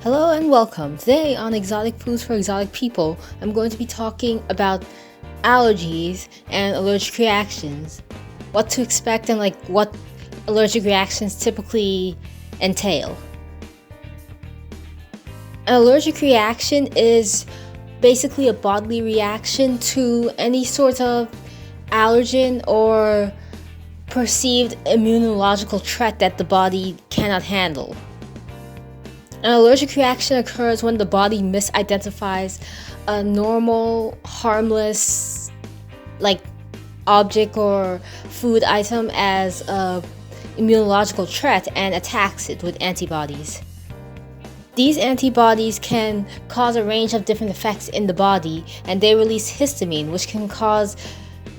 Hello and welcome. Today on Exotic Foods for Exotic People, I'm going to be talking about allergies and allergic reactions, what to expect and what allergic reactions typically entail. An allergic reaction is basically a bodily reaction to any sort of allergen or perceived immunological threat that the body cannot handle. An allergic reaction occurs when the body misidentifies a normal, harmless, object or food item as a immunological threat and attacks it with antibodies. These antibodies can cause a range of different effects in the body, and they release histamine, which can cause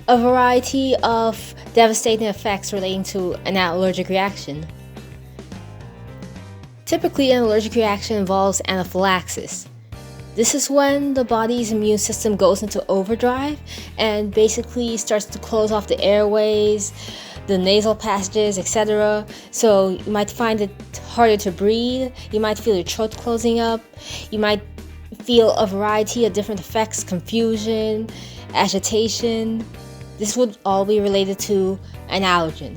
a variety of devastating effects relating to an allergic reaction. Typically, an allergic reaction involves anaphylaxis. This is when the body's immune system goes into overdrive and basically starts to close off the airways, the nasal passages, etc. So you might find it harder to breathe, you might feel your throat closing up, you might feel a variety of different effects, confusion, agitation. This would all be related to an allergen.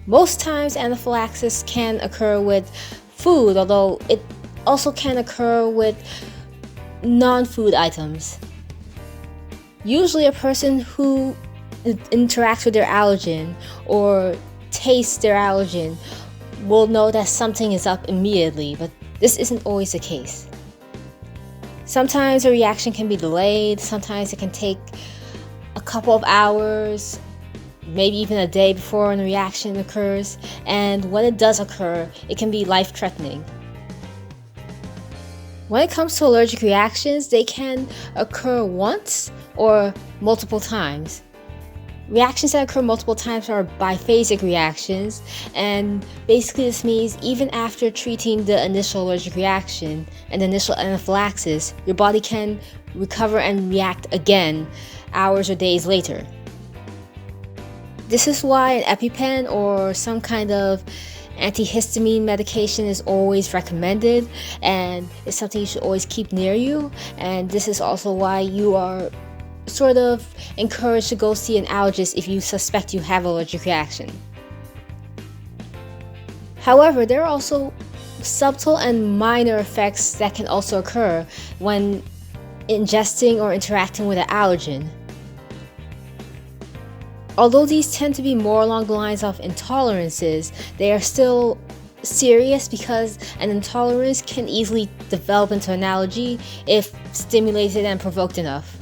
Most times anaphylaxis can occur with food, although it also can occur with non-food items. Usually a person who interacts with their allergen or tastes their allergen will know that something is up immediately, but this isn't always the case. Sometimes a reaction can be delayed, sometimes it can take a couple of hours, maybe even a day before a reaction occurs, and when it does occur, it can be life-threatening. When it comes to allergic reactions, they can occur once or multiple times. Reactions that occur multiple times are biphasic reactions, and basically this means even after treating the initial allergic reaction and the initial anaphylaxis, your body can recover and react again hours or days later. This is why an EpiPen or some kind of antihistamine medication is always recommended, and it's something you should always keep near you. And this is also why you are sort of encouraged to go see an allergist if you suspect you have an allergic reaction. However, there are also subtle and minor effects that can also occur when ingesting or interacting with an allergen. Although these tend to be more along the lines of intolerances, they are still serious because an intolerance can easily develop into an allergy if stimulated and provoked enough.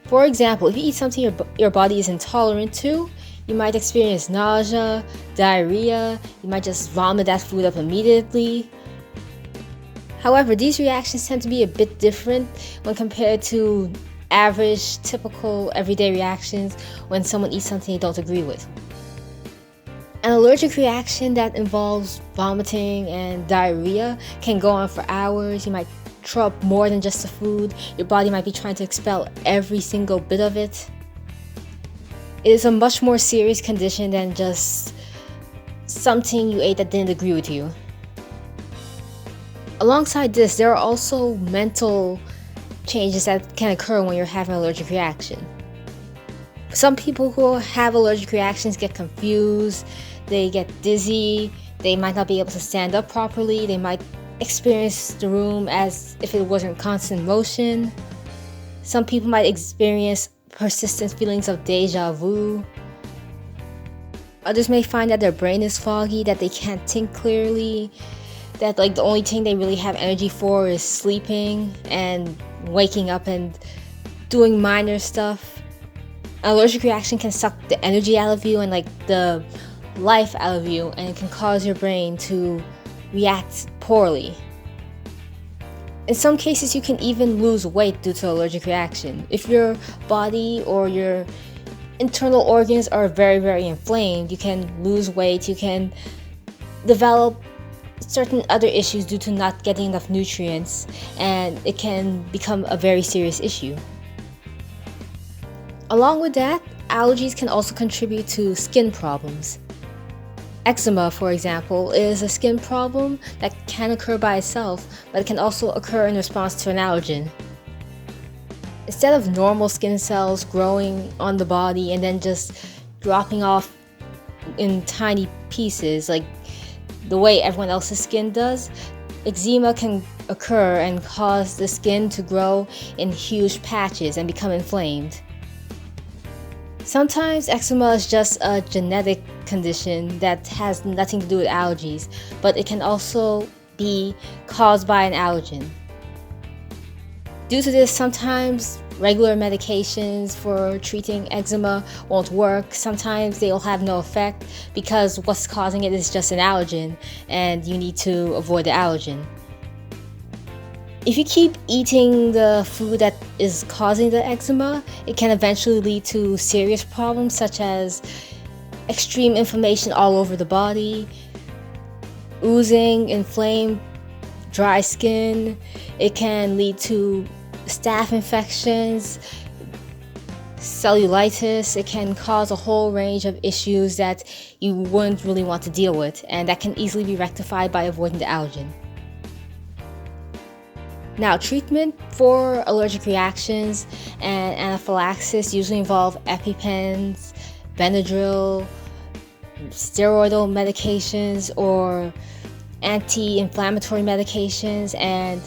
For example, if you eat something your body is intolerant to, you might experience nausea, diarrhea, you might just vomit that food up immediately. However, these reactions tend to be a bit different when compared to average, typical, everyday reactions when someone eats something they don't agree with. An allergic reaction that involves vomiting and diarrhea can go on for hours. You might throw up more than just the food. Your body might be trying to expel every single bit of it. It is a much more serious condition than just something you ate that didn't agree with you. Alongside this, there are also mental changes that can occur when you're having an allergic reaction. Some people who have allergic reactions get confused, they get dizzy, they might not be able to stand up properly, they might experience the room as if it was in constant motion. Some people might experience persistent feelings of deja vu. Others may find that their brain is foggy, that they can't think clearly, that the only thing they really have energy for is sleeping and waking up and doing minor stuff. An allergic reaction can suck the energy out of you and the life out of you, and it can cause your brain to react poorly. In some cases, you can even lose weight due to allergic reaction. If your body or your internal organs are very, very inflamed, you can lose weight, you can develop certain other issues due to not getting enough nutrients, and it can become a very serious issue. Along with that, allergies can also contribute to skin problems. Eczema, for example, is a skin problem that can occur by itself, but it can also occur in response to an allergen. Instead of normal skin cells growing on the body and then just dropping off in tiny pieces like the way everyone else's skin does, eczema can occur and cause the skin to grow in huge patches and become inflamed. Sometimes eczema is just a genetic condition that has nothing to do with allergies, but it can also be caused by an allergen. Due to this, sometimes regular medications for treating eczema won't work. Sometimes they'll have no effect because what's causing it is just an allergen and you need to avoid the allergen. If you keep eating the food that is causing the eczema, it can eventually lead to serious problems such as extreme inflammation all over the body, oozing, inflamed, dry skin. It can lead to staph infections, cellulitis. It can cause a whole range of issues that you wouldn't really want to deal with, and that can easily be rectified by avoiding the allergen. Now, treatment for allergic reactions and anaphylaxis usually involve EpiPens, Benadryl, steroidal medications, or anti-inflammatory medications, and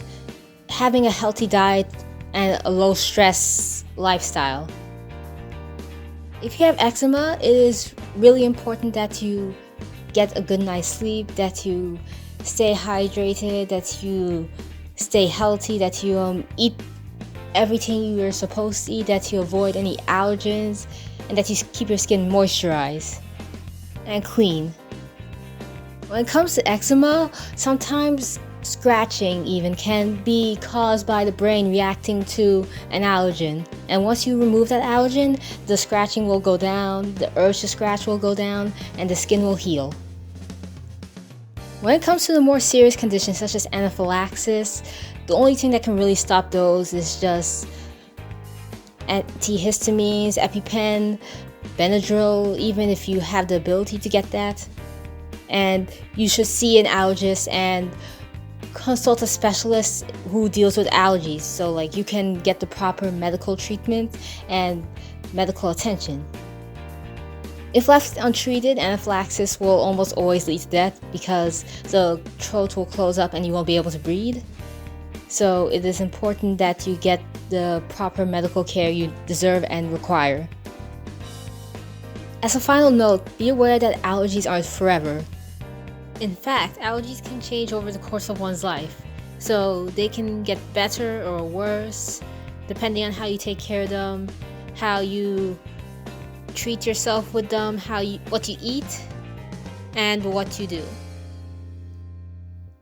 having a healthy diet and a low-stress lifestyle. If you have eczema, it is really important that you get a good night's sleep, that you stay hydrated, that you stay healthy, that you eat everything you're supposed to eat, that you avoid any allergens, and that you keep your skin moisturized and clean. When it comes to eczema, sometimes scratching even can be caused by the brain reacting to an allergen. And once you remove that allergen, the scratching will go down, the urge to scratch will go down, and the skin will heal. When it comes to the more serious conditions such as anaphylaxis, the only thing that can really stop those is just antihistamines, EpiPen, Benadryl, even if you have the ability to get that. And you should see an allergist and consult a specialist who deals with allergies, so like you can get the proper medical treatment and medical attention. If left untreated, anaphylaxis will almost always lead to death because the throat will close up and you won't be able to breathe. So it is important that you get the proper medical care you deserve and require. As a final note, be aware that allergies aren't forever. In fact, allergies can change over the course of one's life, so they can get better or worse depending on how you take care of them, how you treat yourself with them, what you eat, and what you do.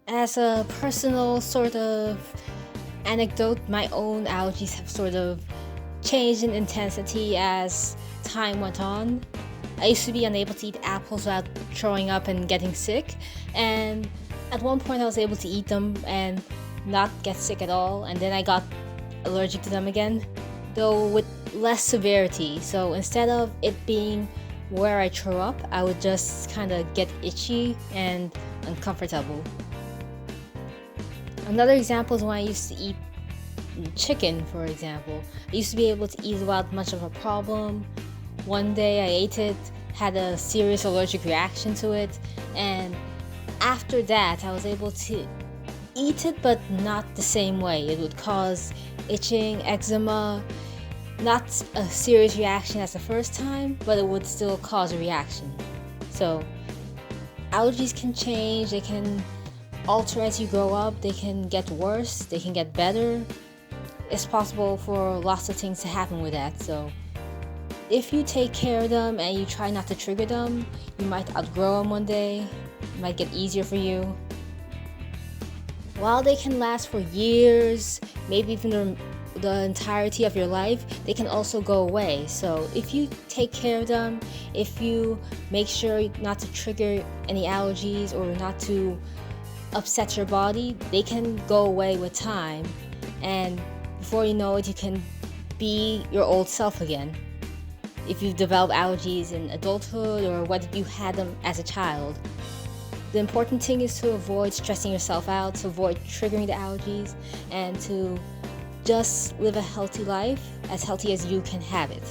As a personal sort of anecdote, my own allergies have sort of changed in intensity as time went on. I used to be unable to eat apples without throwing up and getting sick, and at one point I was able to eat them and not get sick at all, and then I got allergic to them again, though with less severity. So instead of it being where I throw up, I would just kind of get itchy and uncomfortable. Another example is when I used to eat chicken, for example. I used to be able to eat without much of a problem. One day I ate it, had a serious allergic reaction to it, and after that I was able to eat it, but not the same way. It would cause itching, eczema, not a serious reaction as the first time, but it would still cause a reaction. So allergies can change, they can alter as you grow up, they can get worse, they can get better. It's possible for lots of things to happen with that. So if you take care of them and you try not to trigger them, you might outgrow them one day. It might get easier for you. While they can last for years, maybe even the entirety of your life, they can also go away. So if you take care of them, if you make sure not to trigger any allergies or not to upset your body, they can go away with time. And before you know it, you can be your old self again. if you've developed allergies in adulthood or whether you had them as a child. The important thing is to avoid stressing yourself out, to avoid triggering the allergies, and to just live a healthy life, as healthy as you can have it.